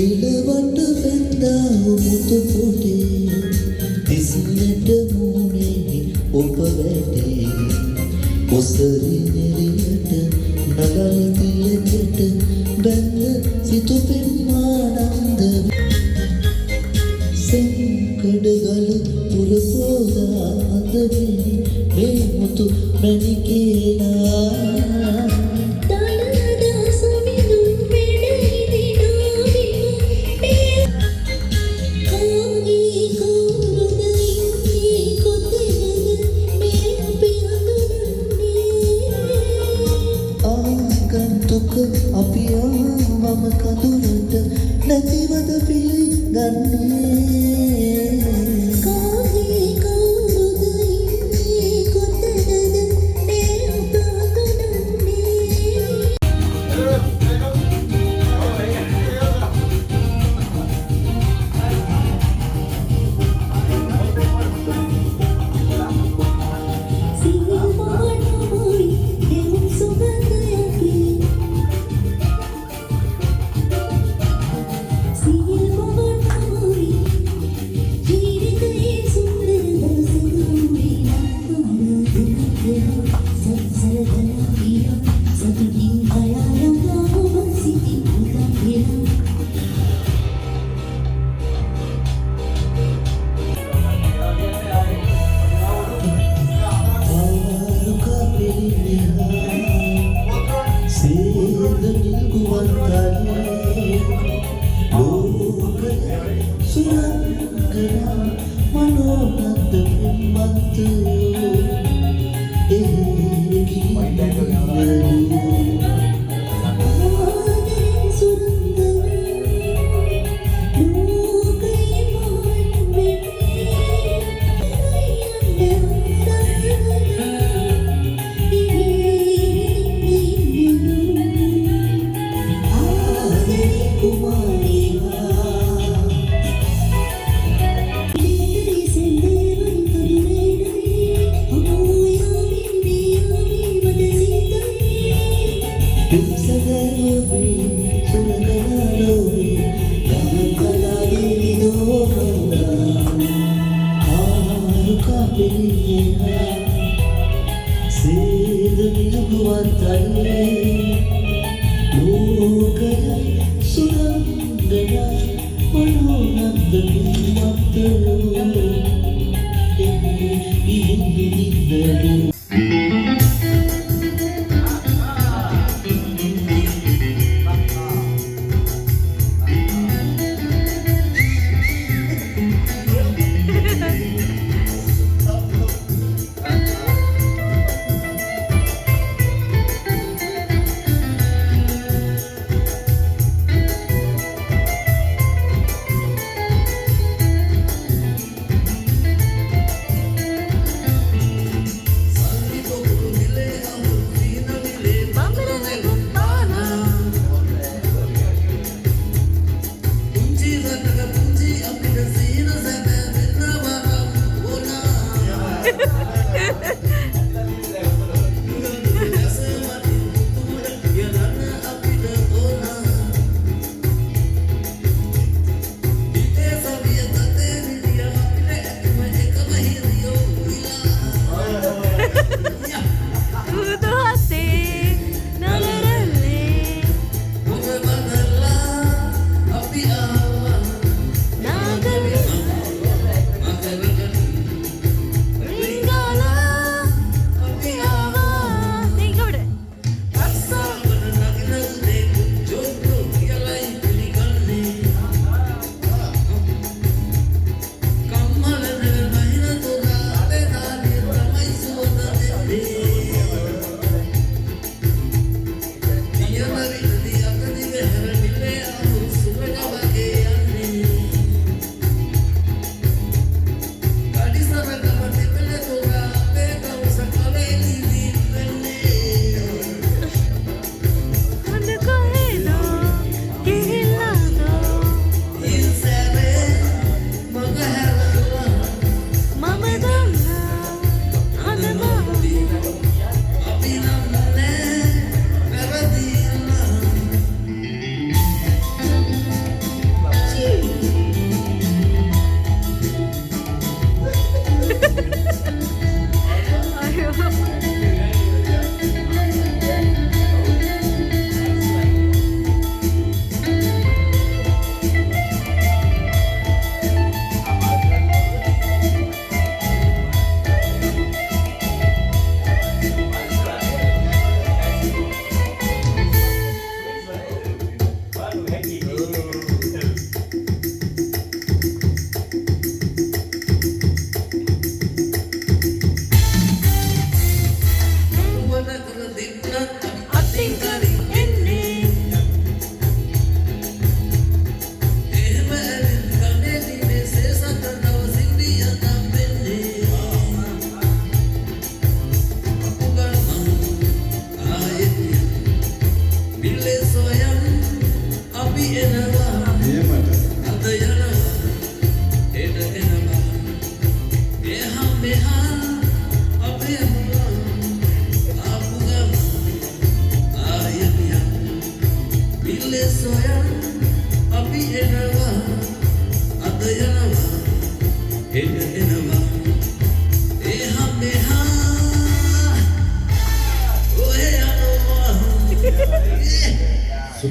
නිලවට වෙන්දා මුතු පොටේ දිසිලට මූණේ ඔබ වැටේ කොසරි නෙරියට නගල් තිලකට බැන්න සිතු පෙම්මානන්ද සෙන්කඩ ගල පුර පෝදා අඳවිනි මේ මුතු මැණිකේලා අපි ආවම කඳුරට නැතිවද පිළිගන්නේ කාගේ කවුරුද ඉන්නේ කොතනද මේ ඔබ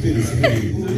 සිතුවිලි සිතුවිලි.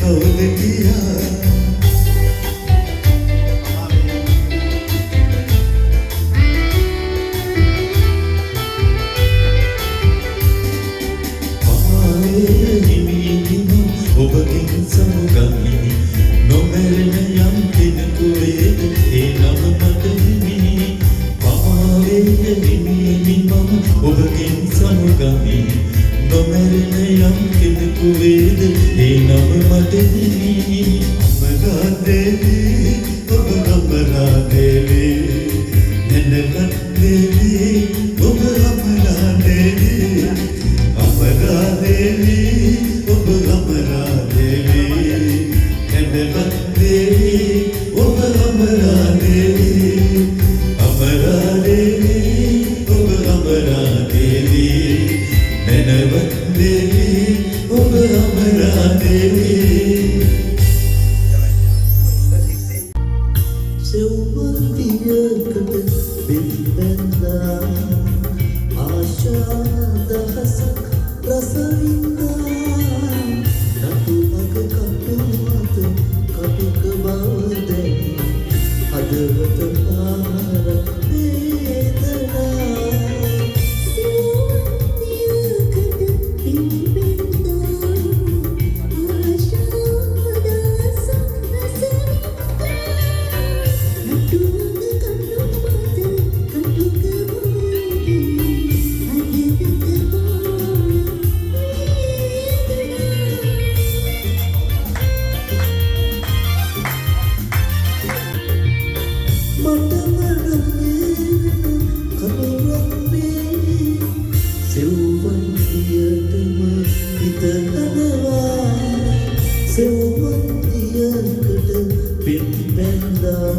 Kau ලෝකෙන් සමුගමි නොමැරෙන යම් කෙනෙකු වේද ඒ නම මට හිමි අමරා දේවී ඔබ අමරා දේවී නැනවත් දේවී ඔබ අමරා දේවී අමරා දේවී ඔබ අමරා දේවී නැනවත් දේවී ඔබ අමරා දේවී අමරා දේවී ඔබ අමරා දේවී නැනවත් දේවී ඔබ අමරා දේවී සෙව්වන්තියකට බිම්බෙන්දා ආශා දහසක් රසවින්දා නටු මග කටු මත කටුක බව දැනි හදවත පාර වේදනා සෙව්වන්තියකට බිම්බෙන්දා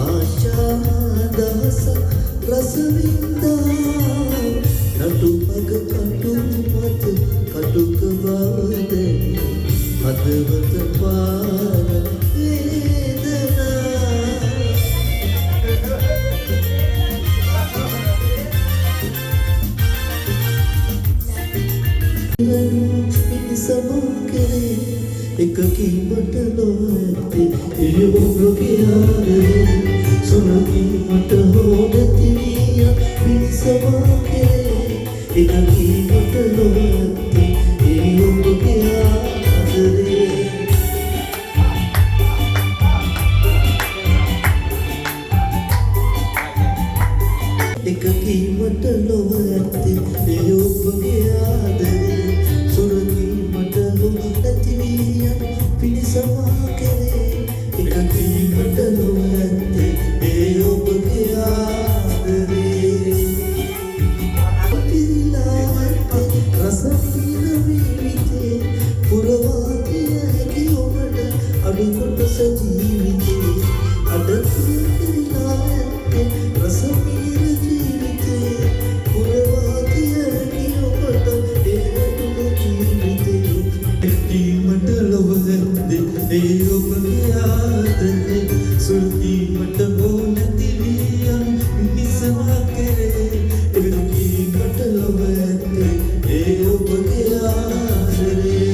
ආශා දහසක් රසවින්දා නටු මග කටු මත කටුක බව දැනි හදවත පාර වේදනා සමකරේ එක කීමට නොඇත්තේ ඒ ඔබගේ ආදරේ සුරකීමට හෝ නැති විය පිරිසමකරේ එක කීමට නොඇත්තේ ඒ ඔබගේ ආදරේ එක කීමට නොඇත්තේ ඒ ඔබගේ ආදරේ සුරකීමට හෝ නැති විය පිරිසමා කෙරේ එක කීමට නොඇත්තේ ඒ ඔබගේ ආදරේ පිරිලා ඇත්තේ රසවින විවිතේ පුරවා දිය හැකි ඔබට අඩු කොටස ජීවිතේ අඩතිය පිරිලා ඇත්තේ රසවින ජීවිතේ පුරවා දිය හැකි ඔබට ඒ අඩු ජීවිතේ කීමට ලොව ඇත්තේ ඒ ඔබගේ ආදරේ සුල්කීමට හෝ නැති වියන් මිනිසවා කෙරේ එක කීමට ලොව ඇත්තේ ඒ ඔබගේ ආදරේ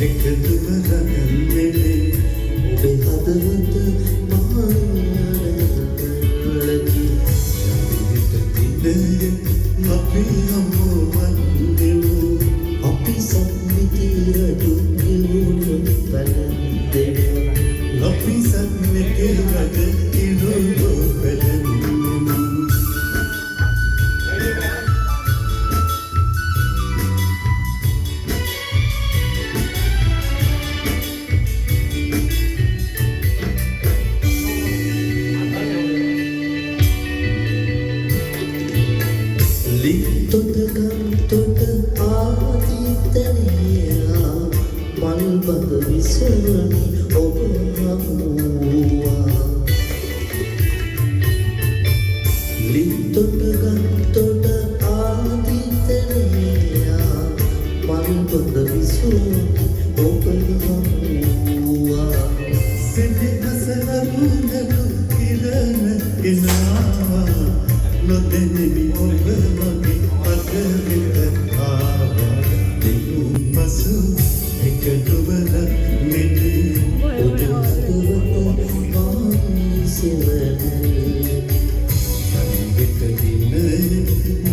එකතුව රැඳෙන්නේ ඔබේ හදවත මහානලකි දිනය අපි හමුවන්නෙමු අපි සම්මිතිරටු කිවුණු බලන්දෙමු අපි සම්මිතිරට කිවුණු බලන්දෙමු ලිත්තොට ගන්තොට ආදිතනයා මල්බඳ විසවනි ඔබ හමුවා ලිත්තොට ගන්තොට ආදිතනයා මල්පත විසුවනි ඔබ හමුවා සෙනෙහස අරුණලු කිරණ ගෙනාවා නොදැනෙමි ඔබ මගේ අත වෙත ආවා දෙනුම් පසු එක දුබල මෙලි ඔබ හදවත මානී සෙවනලි සංගීත දිනයේ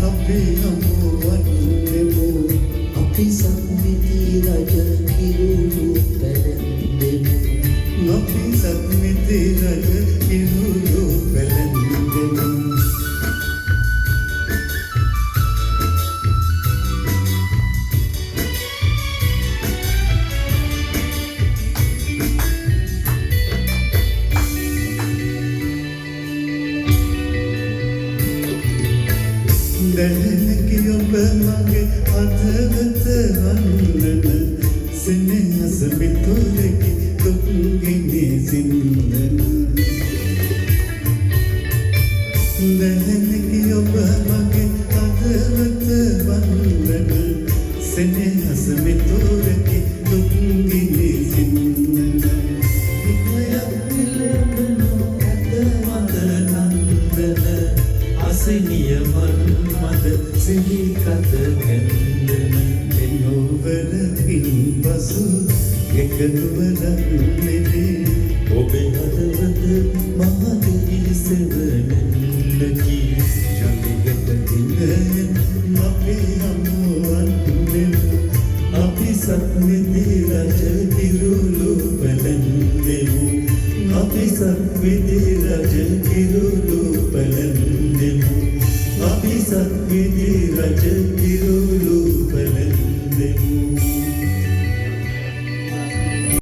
අපේ හමුවන්නෙමු අපි සම්මිති රජ කිරුළු පැලැන්දෙමු අපි සම්මිති රජ කිරුළු පැලැන්දෙමු දැනෙනකි ඔබ මගේ අතවත වන්නන සෙනෙහස මිතුරකි දුක්ගිනි සින්නන දැනෙනකි ඔබ මගේ අතවත වන්නන සෙනෙහස මිතුරකි දුක්ගිනි සින්නන ඉක්මයක් නිලබනෝ ඇත මත නන්දන අසිනිය මන්මද සිහි කත කැන්දන එනෝවල ඉන්පසු එකදුවල නෙලේ ඔබේ හදවත මහදෙහි සෙවනැල්ලකි ජලිගත දිනයෙන් අපේ හමුවන්නෙමු අපි සත්විති රජ කිරුළු පැලැන්දෙමු අපි සත්විති රජ කිරුළු පැලැන්දෙමු අපි සත්විති රජ කිරුළු පැලැන්දෙමු